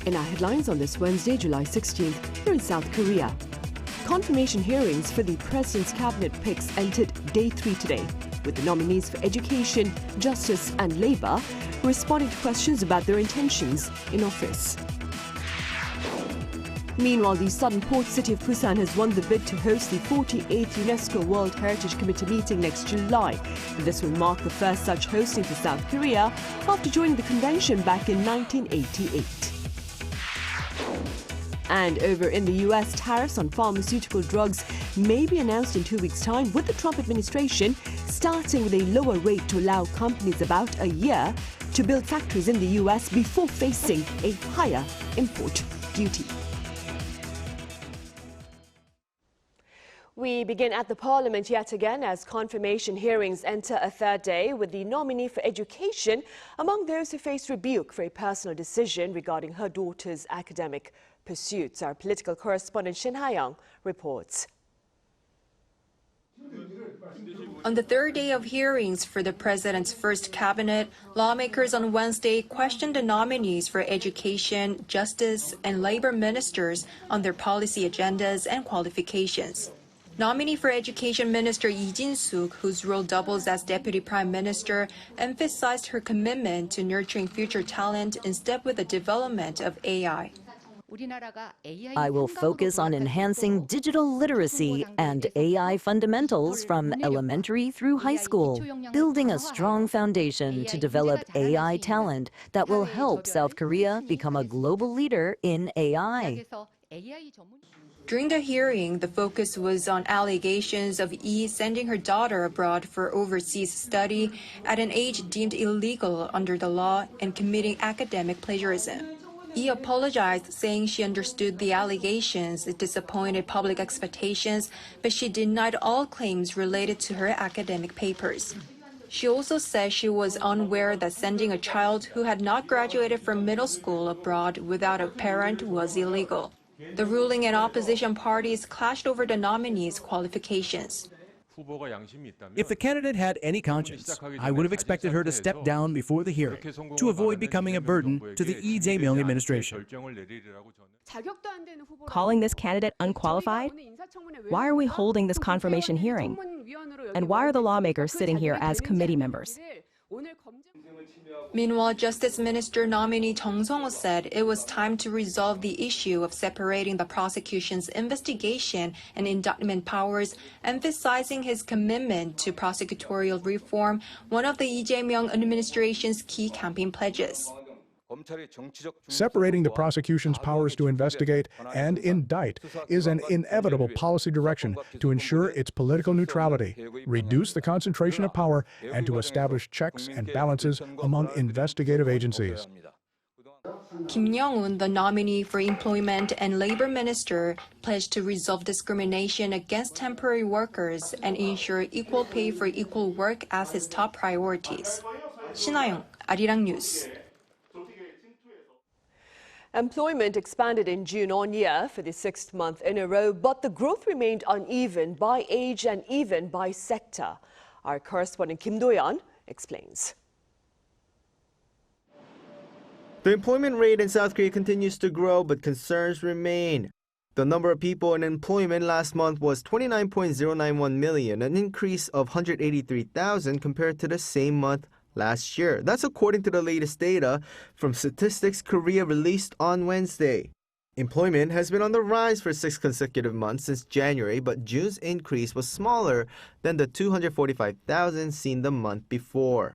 In our headlines on this Wednesday, July 16th, here in South Korea. Confirmation hearings for the President's cabinet picks entered day 3 today, with the nominees for Education, Justice and Labour responding to questions about their intentions in office. Meanwhile, the southern port city of Busan has won the bid to host the 48th UNESCO World Heritage Committee meeting next July. This will mark the first such hosting for South Korea after joining the convention back in 1988. And over in the US, tariffs on pharmaceutical drugs may be announced in 2 weeks' time, with the Trump administration starting with a lower rate to allow companies about a year to build factories in the US before facing a higher import duty. We begin at the Parliament yet again as confirmation hearings enter a third day, with the nominee for Education among those who face rebuke for a personal decision regarding her daughter's academic pursuits. Our political correspondent Shin Ha-young reports. On the third day of hearings for the president's first cabinet, lawmakers on Wednesday questioned the nominees for Education, Justice, and Labor ministers on their policy agendas and qualifications. Nominee for Education Minister Lee Jin-suk, whose role doubles as Deputy Prime Minister, emphasized her commitment to nurturing future talent in step with the development of AI. I will focus on enhancing digital literacy and AI fundamentals from elementary through high school, building a strong foundation to develop AI talent that will help South Korea become a global leader in AI. During the hearing, the focus was on allegations of Lee sending her daughter abroad for overseas study at an age deemed illegal under the law and committing academic plagiarism. Lee apologized, saying she understood the allegations disappointed public expectations, but she denied all claims related to her academic papers. She also said she was unaware that sending a child who had not graduated from middle school abroad without a parent was illegal. The ruling and opposition parties clashed over the nominees' qualifications. If the candidate had any conscience, I would have expected her to step down before the hearing to avoid becoming a burden to the Lee Jae-myung administration. Calling this candidate unqualified? Why are we holding this confirmation hearing? And why are the lawmakers sitting here as committee members? Meanwhile, Justice Minister nominee Chung Song-ho said it was time to resolve the issue of separating the prosecution's investigation and indictment powers, emphasizing his commitment to prosecutorial reform, one of the Lee Jae-myung administration's key campaign pledges. Separating the prosecution's powers to investigate and indict is an inevitable policy direction to ensure its political neutrality, reduce the concentration of power, and to establish checks and balances among investigative agencies. Kim Young-un, the nominee for Employment and Labor Minister, pledged to resolve discrimination against temporary workers and ensure equal pay for equal work as his top priorities. Shin Ha-young, Arirang News. Employment expanded in June on year for the 6th month in a row, but the growth remained uneven by age and even by sector. Our correspondent Kim Do-yeon explains. The employment rate in South Korea continues to grow, but concerns remain. The number of people in employment last month was 29.091 million, an increase of 183,000 compared to the same month last year. That's according to the latest data from Statistics Korea released on Wednesday. Employment has been on the rise for 6 consecutive months since January, but June's increase was smaller than the 245,000 seen the month before.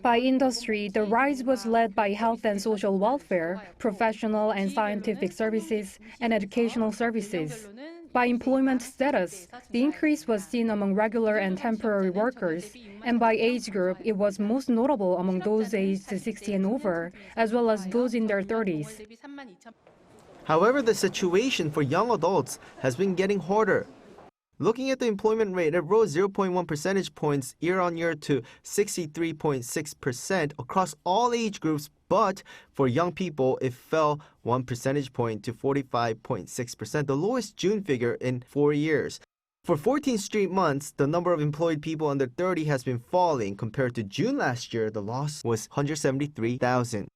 By industry, the rise was led by health and social welfare, professional and scientific services, and educational services. By employment status, the increase was seen among regular and temporary workers, and by age group, it was most notable among those aged 60 and over, as well as those in their 30s. However, the situation for young adults has been getting harder. Looking at the employment rate, it rose 0.1 percentage points year-on-year to 63.6% across all age groups, but for young people, it fell 1 percentage point to 45.6%, the lowest June figure in 4 years. For 14 straight months, the number of employed people under 30 has been falling. Compared to June last year, the loss was 173,000.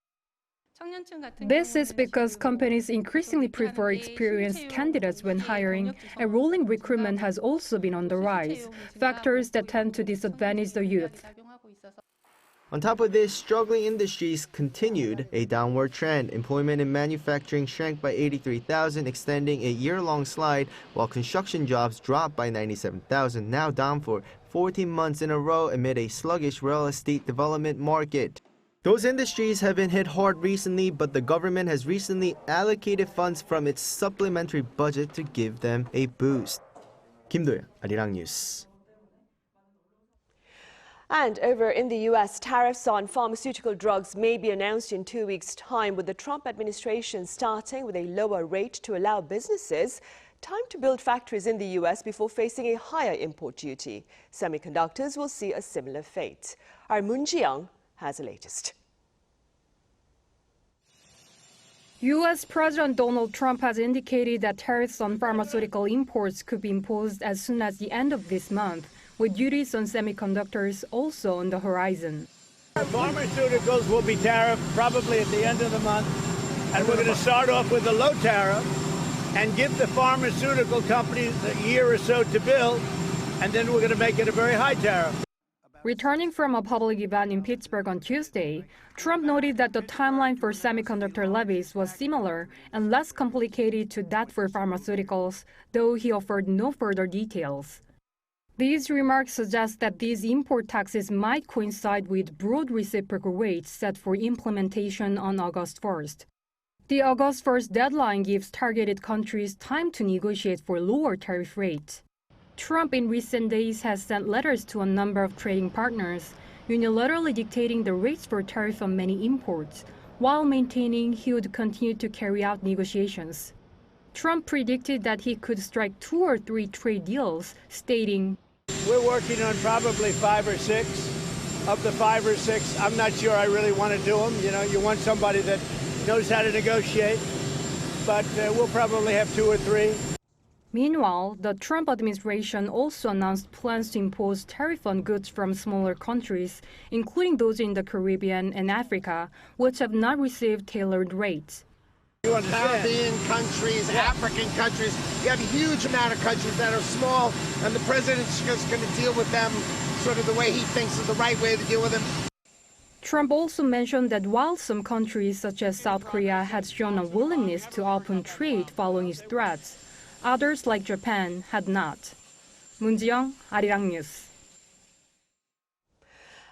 This is because companies increasingly prefer experienced candidates when hiring, and rolling recruitment has also been on the rise, factors that tend to disadvantage the youth. On top of this, struggling industries continued a downward trend. Employment in manufacturing shrank by 83,000, extending a year-long slide, while construction jobs dropped by 97,000, now down for 14 months in a row amid a sluggish real estate development market. Those industries have been hit hard recently, but the government has recently allocated funds from its supplementary budget to give them a boost. Kim Do-yeon, Arirang News. And over in the U.S., tariffs on pharmaceutical drugs may be announced in 2 weeks' time, with the Trump administration starting with a lower rate to allow businesses time to build factories in the U.S. before facing a higher import duty. Semiconductors will see a similar fate. Our Moon Ji-young has the latest. U.S. President Donald Trump has indicated that tariffs on pharmaceutical imports could be imposed as soon as the end of this month, with duties on semiconductors also on the horizon. Pharmaceuticals will be tariffed probably at the end of the month, and we're going to start off with a low tariff and give the pharmaceutical companies a year or so to build, and then we're going to make it a very high tariff. Returning from a public event in Pittsburgh on Tuesday, Trump noted that the timeline for semiconductor levies was similar and less complicated to that for pharmaceuticals, though he offered no further details. These remarks suggest that these import taxes might coincide with broad reciprocal rates set for implementation on August 1st. The August 1st deadline gives targeted countries time to negotiate for lower tariff rates. Trump in recent days has sent letters to a number of trading partners, unilaterally dictating the rates for tariff on many imports, while maintaining he would continue to carry out negotiations. Trump predicted that he could strike 2 or 3 trade deals, stating, "We're working on probably 5 or 6. Of the 5 or 6, I'm not sure I really want to do them. You know, you want somebody that knows how to negotiate, but we'll probably have 2 or 3. Meanwhile, the Trump administration also announced plans to impose tariff on goods from smaller countries, including those in the Caribbean and Africa, which have not received tailored rates. Caribbean countries, African countries, you have a huge amount of countries that are small, and the president's just going to deal with them sort of the way he thinks is the right way to deal with them. Trump also mentioned that while some countries such as South Korea had shown a willingness to open trade following his threats, others like Japan had not. Moon Ji-young, Arirang News.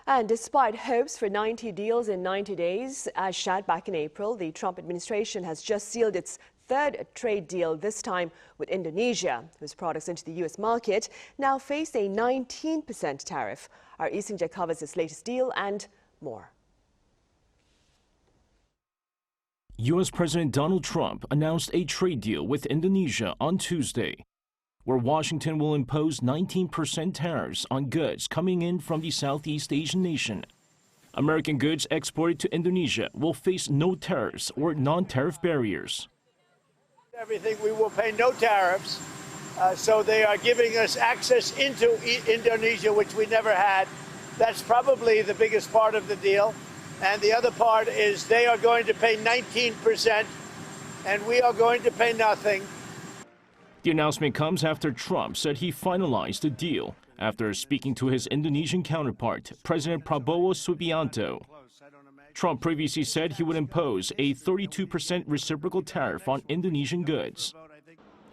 And despite hopes for 90 deals in 90 days, as shared back in April, the Trump administration has just sealed its third trade deal, this time with Indonesia, whose products into the U.S. market now face a 19% tariff. Our Lee Seung-jae covers this latest deal and more. U.S. President Donald Trump announced a trade deal with Indonesia on Tuesday, where Washington will impose 19% tariffs on goods coming in from the Southeast Asian nation. American goods exported to Indonesia will face no tariffs or non-tariff barriers. Everything we will pay no tariffs, so they are giving us access into Indonesia, which we never had. That's probably the biggest part of the deal. And the other part is they are going to pay 19%, and we are going to pay nothing. The announcement comes after Trump said he finalized the deal after speaking to his Indonesian counterpart, President Prabowo Subianto. Trump previously said he would impose a 32% reciprocal tariff on Indonesian goods.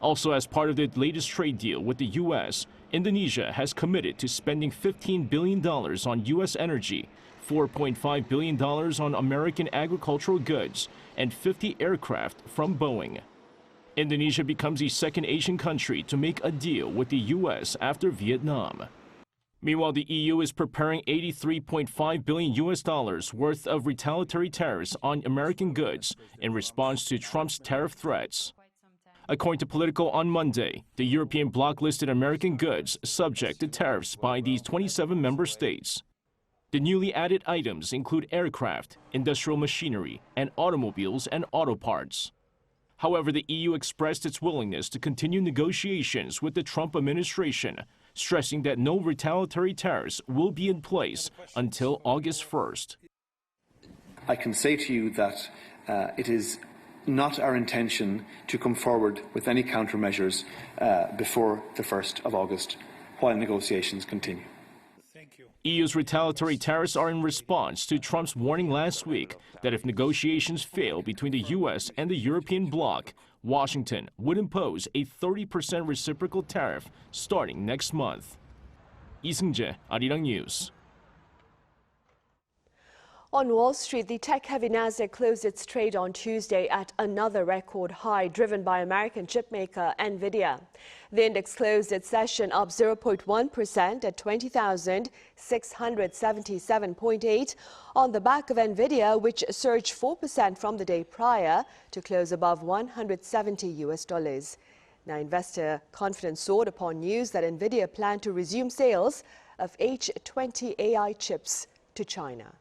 Also, as part of the latest trade deal with the U.S., Indonesia has committed to spending $15 billion on U.S. energy, $4.5 billion on American agricultural goods, and 50 aircraft from Boeing. Indonesia becomes the second Asian country to make a deal with the U.S. after Vietnam. Meanwhile, the EU is preparing $83.5 billion worth of retaliatory tariffs on American goods in response to Trump's tariff threats. According to Politico on Monday, the European bloc listed American goods subject to tariffs by these 27 member states. The newly added items include aircraft, industrial machinery, and automobiles and auto parts. However, the EU expressed its willingness to continue negotiations with the Trump administration, stressing that no retaliatory tariffs will be in place until August 1st. I can say to you that It is not our intention to come forward with any countermeasures before the 1st of August while negotiations continue. EU's retaliatory tariffs are in response to Trump's warning last week that if negotiations fail between the U.S. and the European bloc, Washington would impose a 30% reciprocal tariff starting next month. Lee Seung-jae, Arirang News. On Wall Street, the tech-heavy Nasdaq closed its trade on Tuesday at another record high, driven by American chipmaker Nvidia. The index closed its session up 0.1% at 20,677.8 on the back of Nvidia, which surged 4% from the day prior to close above $170. Now, investor confidence soared upon news that Nvidia planned to resume sales of H20 AI chips to China.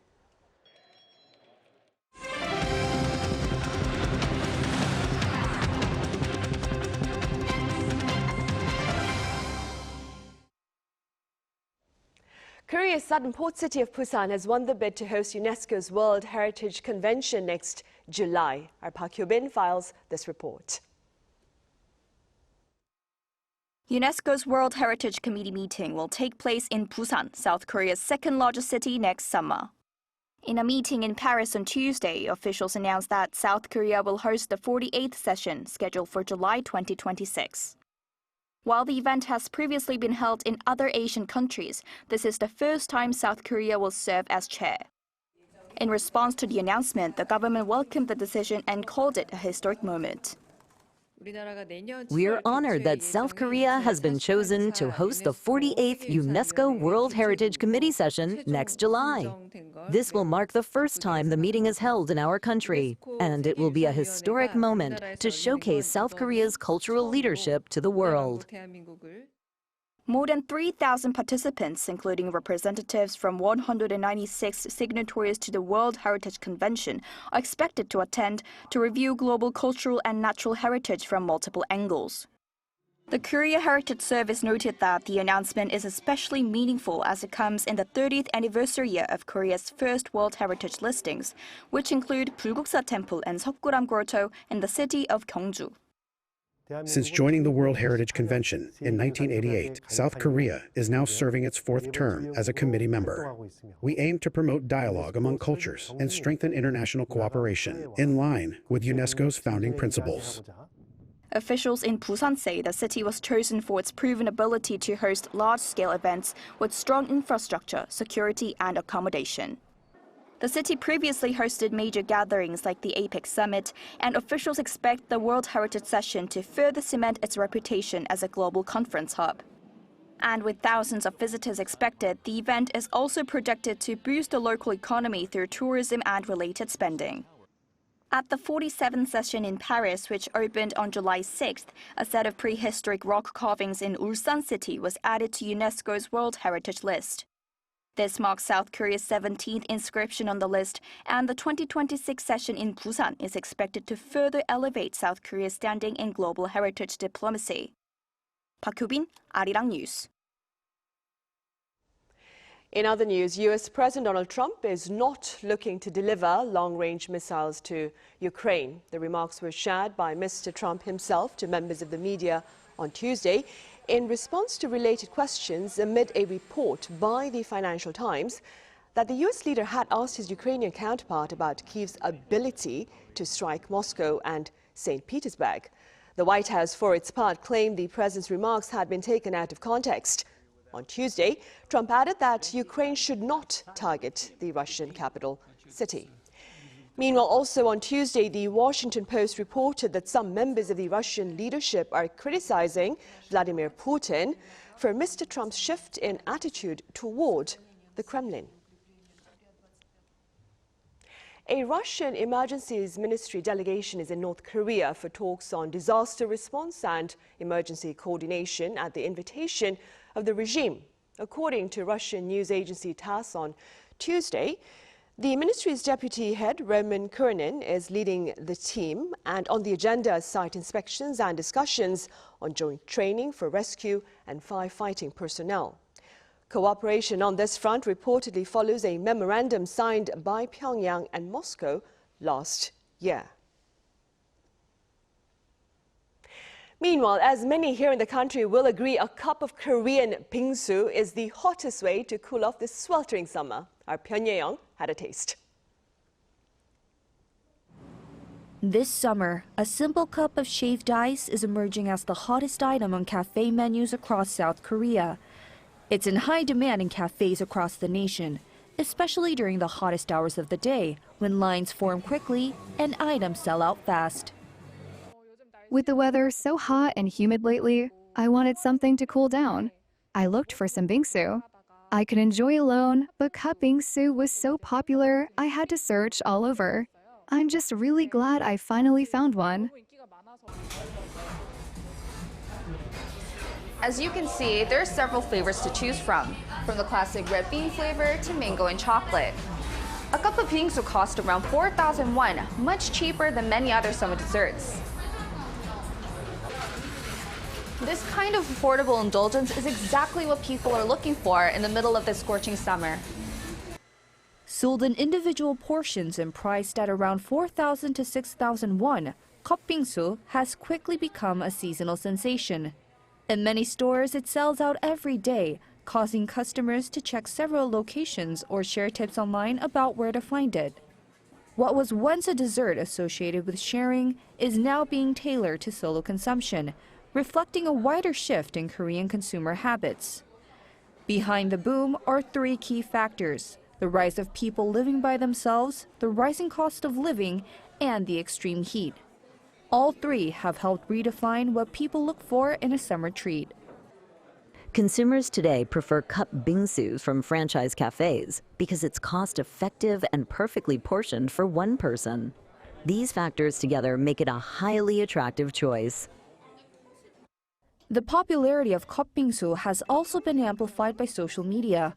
Korea's southern port city of Busan has won the bid to host UNESCO's World Heritage Convention next July. Our Park Hyo-bin files this report. UNESCO's World Heritage Committee meeting will take place in Busan, South Korea's second-largest city, next summer. In a meeting in Paris on Tuesday, officials announced that South Korea will host the 48th session, scheduled for July 2026. While the event has previously been held in other Asian countries, this is the first time South Korea will serve as chair. In response to the announcement, the government welcomed the decision and called it a historic moment. We are honored that South Korea has been chosen to host the 48th UNESCO World Heritage Committee session next July. This will mark the first time the meeting is held in our country, and it will be a historic moment to showcase South Korea's cultural leadership to the world. More than 3,000 participants, including representatives from 196 signatories to the World Heritage Convention, are expected to attend to review global cultural and natural heritage from multiple angles. The Korea Heritage Service noted that the announcement is especially meaningful as it comes in the 30th anniversary year of Korea's first World Heritage listings, which include Bulguksa Temple and Seokguram Grotto in the city of Gyeongju. Since joining the World Heritage Convention in 1988, South Korea is now serving its 4th term as a committee member. We aim to promote dialogue among cultures and strengthen international cooperation in line with UNESCO's founding principles. Officials in Busan say the city was chosen for its proven ability to host large-scale events with strong infrastructure, security, and accommodation. The city previously hosted major gatherings like the APEC summit, and officials expect the World Heritage Session to further cement its reputation as a global conference hub. And with thousands of visitors expected, the event is also projected to boost the local economy through tourism and related spending. At the 47th session in Paris, which opened on July 6th, a set of prehistoric rock carvings in Ulsan City was added to UNESCO's World Heritage List. This marks South Korea's 17th inscription on the list, and the 2026 session in Busan is expected to further elevate South Korea's standing in global heritage diplomacy. Park Hyo-bin, Arirang News. In other news, U.S. President Donald Trump is not looking to deliver long-range missiles to Ukraine. The remarks were shared by Mr. Trump himself to members of the media on Tuesday, in response to related questions amid a report by the Financial Times that the U.S. leader had asked his Ukrainian counterpart about Kyiv's ability to strike Moscow and St. Petersburg. The White House, for its part, claimed the president's remarks had been taken out of context. On Tuesday, Trump added that Ukraine should not target the Russian capital city. Meanwhile, also on Tuesday, the Washington Post reported that some members of the Russian leadership are criticizing Vladimir Putin for Mr. Trump's shift in attitude toward the Kremlin. A Russian Emergencies Ministry delegation is in North Korea for talks on disaster response and emergency coordination at the invitation of the regime. According to Russian news agency TASS on Tuesday, the ministry's deputy head, Roman Kurnin, is leading the team, and on the agenda are site inspections and discussions on joint training for rescue and firefighting personnel. Cooperation on this front reportedly follows a memorandum signed by Pyongyang and Moscow last year. Meanwhile, as many here in the country will agree, a cup of Korean bingsu is the hottest way to cool off this sweltering summer. Our Pyongyang had a taste. This summer, a simple cup of shaved ice is emerging as the hottest item on cafe menus across South Korea. It's in high demand in cafes across the nation, especially during the hottest hours of the day, when lines form quickly and items sell out fast. With the weather so hot and humid lately, I wanted something to cool down. I looked for some bingsu. I could enjoy alone, but cup bingsu was so popular, I had to search all over. I'm just really glad I finally found one. As you can see, there are several flavors to choose from the classic red bean flavor to mango and chocolate. A cup of bingsu costs around 4,000 won, much cheaper than many other summer desserts. This kind of affordable indulgence is exactly what people are looking for in the middle of this scorching summer. Sold in individual portions and priced at around 4,000 to 6,000 won, cup bingsu has quickly become a seasonal sensation. In many stores, it sells out every day, causing customers to check several locations or share tips online about where to find it. What was once a dessert associated with sharing is now being tailored to solo consumption, reflecting a wider shift in Korean consumer habits. Behind the boom are three key factors: the rise of people living by themselves, the rising cost of living, and the extreme heat. All three have helped redefine what people look for in a summer treat. Consumers today prefer cup bingsu from franchise cafes because it's cost-effective and perfectly portioned for one person. These factors together make it a highly attractive choice. The popularity of cup bingsu has also been amplified by social media.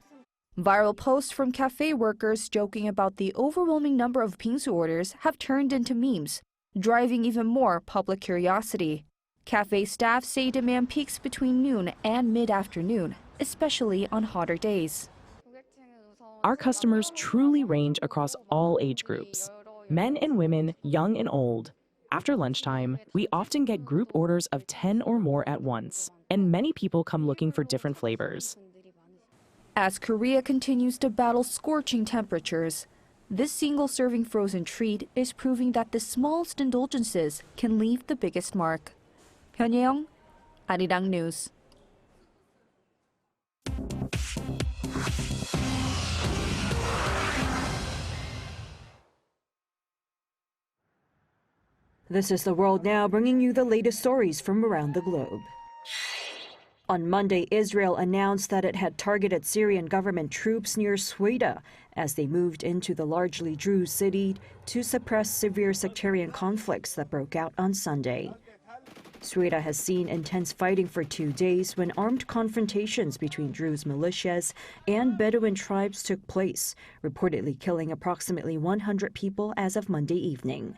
Viral posts from cafe workers joking about the overwhelming number of bingsu orders have turned into memes, driving even more public curiosity. Cafe staff say demand peaks between noon and mid-afternoon, especially on hotter days. Our customers truly range across all age groups, men and women, young and old. After lunchtime, we often get group orders of 10 or more at once, and many people come looking for different flavors. As Korea continues to battle scorching temperatures, this single-serving frozen treat is proving that the smallest indulgences can leave the biggest mark. Pyongyang, Arirang News. This is The World Now, bringing you the latest stories from around the globe. On Monday, Israel announced that it had targeted Syrian government troops near Sweda as they moved into the largely Druze city to suppress severe sectarian conflicts that broke out on Sunday. Sweda has seen intense fighting for 2 days when armed confrontations between Druze militias and Bedouin tribes took place, reportedly killing approximately 100 people as of Monday evening.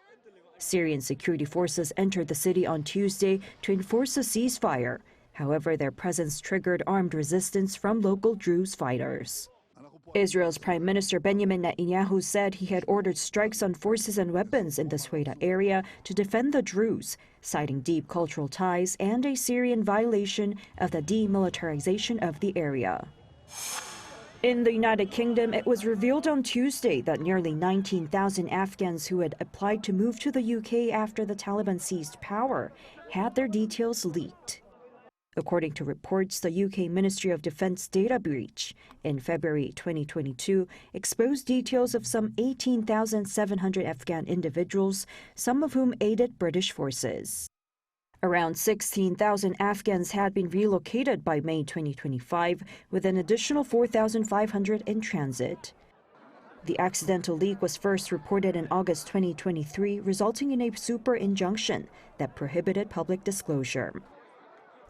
Syrian security forces entered the city on Tuesday to enforce a ceasefire. However, their presence triggered armed resistance from local Druze fighters. Israel's Prime Minister Benjamin Netanyahu said he had ordered strikes on forces and weapons in the Sweda area to defend the Druze, citing deep cultural ties and a Syrian violation of the demilitarization of the area. In the United Kingdom, it was revealed on Tuesday that nearly 19,000 Afghans who had applied to move to the UK after the Taliban seized power had their details leaked. According to reports, the UK Ministry of Defence data breach in February 2022 exposed details of some 18,700 Afghan individuals, some of whom aided British forces. Around 16,000 Afghans had been relocated by May 2025, with an additional 4,500 in transit. The accidental leak was first reported in August 2023, resulting in a super injunction that prohibited public disclosure.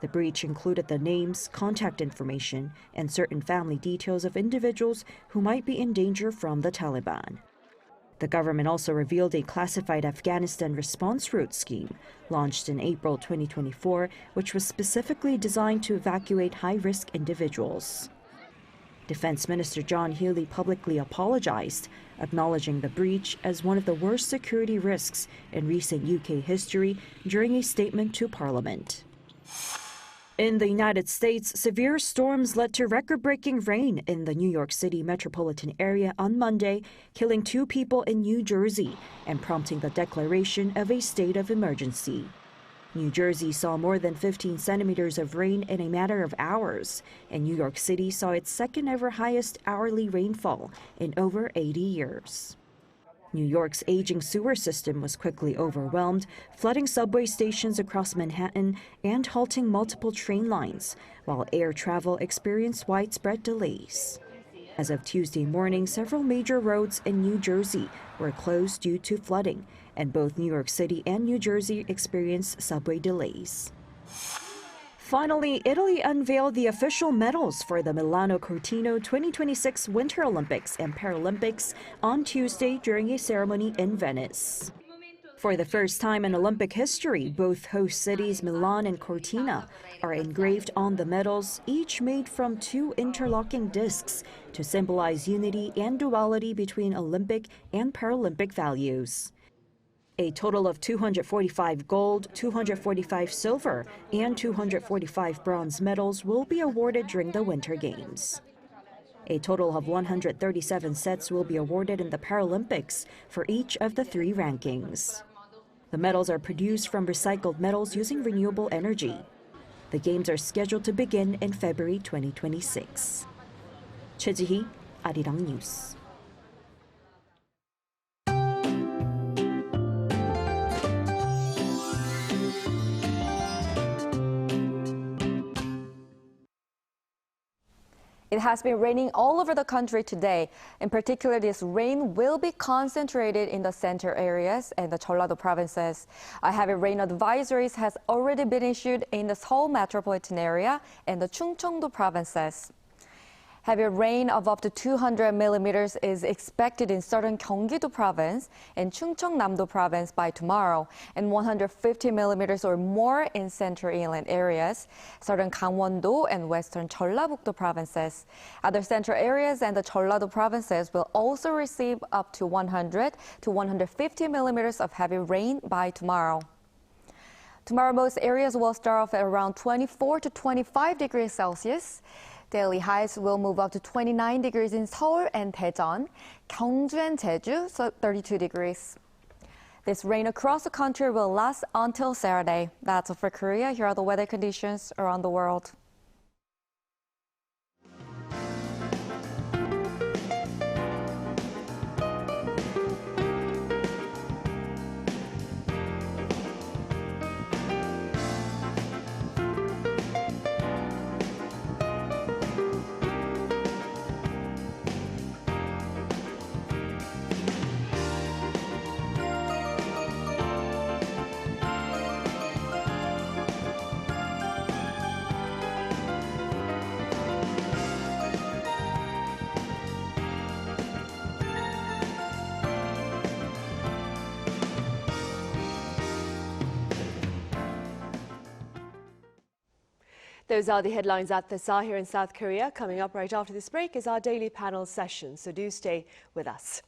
The breach included the names, contact information, and certain family details of individuals who might be in danger from the Taliban. The government also revealed a classified Afghanistan response route scheme launched in April 2024, which was specifically designed to evacuate high-risk individuals. Defense Minister John Healey publicly apologized, acknowledging the breach as one of the worst security risks in recent UK history during a statement to Parliament. In the United States, severe storms led to record-breaking rain in the New York City metropolitan area on Monday, killing 2 people in New Jersey and prompting the declaration of a state of emergency. New Jersey saw more than 15 centimeters of rain in a matter of hours, and New York City saw its second-ever highest hourly rainfall in over 80 years. New York's aging sewer system was quickly overwhelmed, flooding subway stations across Manhattan and halting multiple train lines, while air travel experienced widespread delays. As of Tuesday morning, several major roads in New Jersey were closed due to flooding, and both New York City and New Jersey experienced subway delays. Finally, Italy unveiled the official medals for the Milano-Cortina 2026 Winter Olympics and Paralympics on Tuesday during a ceremony in Venice. For the first time in Olympic history, both host cities Milan and Cortina are engraved on the medals, each made from 2 interlocking discs to symbolize unity and duality between Olympic and Paralympic values. A total of 245 gold, 245 silver, and 245 bronze medals will be awarded during the Winter Games. A total of 137 sets will be awarded in the Paralympics for each of the 3 rankings. The medals are produced from recycled metals using renewable energy. The Games are scheduled to begin in February 2026. Choi Ji-hee, Arirang News. It has been raining all over the country today. In particular, this rain will be concentrated in the center areas and the Jeollado provinces. A heavy rain advisories has already been issued in the Seoul metropolitan area and the Chungcheongdo provinces. Heavy rain of up to 200 millimeters is expected in southern Gyeonggi-do province and Chungcheongnam-do province by tomorrow, and 150 millimeters or more in central inland areas, southern Gangwon-do and western Jeollabuk-do provinces. Other central areas and the Jeollado provinces will also receive up to 100 to 150 millimeters of heavy rain by tomorrow. Tomorrow, most areas will start off at around 24 to 25 degrees Celsius. Daily highs will move up to 29 degrees in Seoul and Daejeon, Gyeongju and Jeju, so 32 degrees. This rain across the country will last until Saturday. That's all for Korea. Here are the weather conditions around the world. Those are the headlines at this hour here in South Korea. Coming up right after this break is our daily panel session, so do stay with us.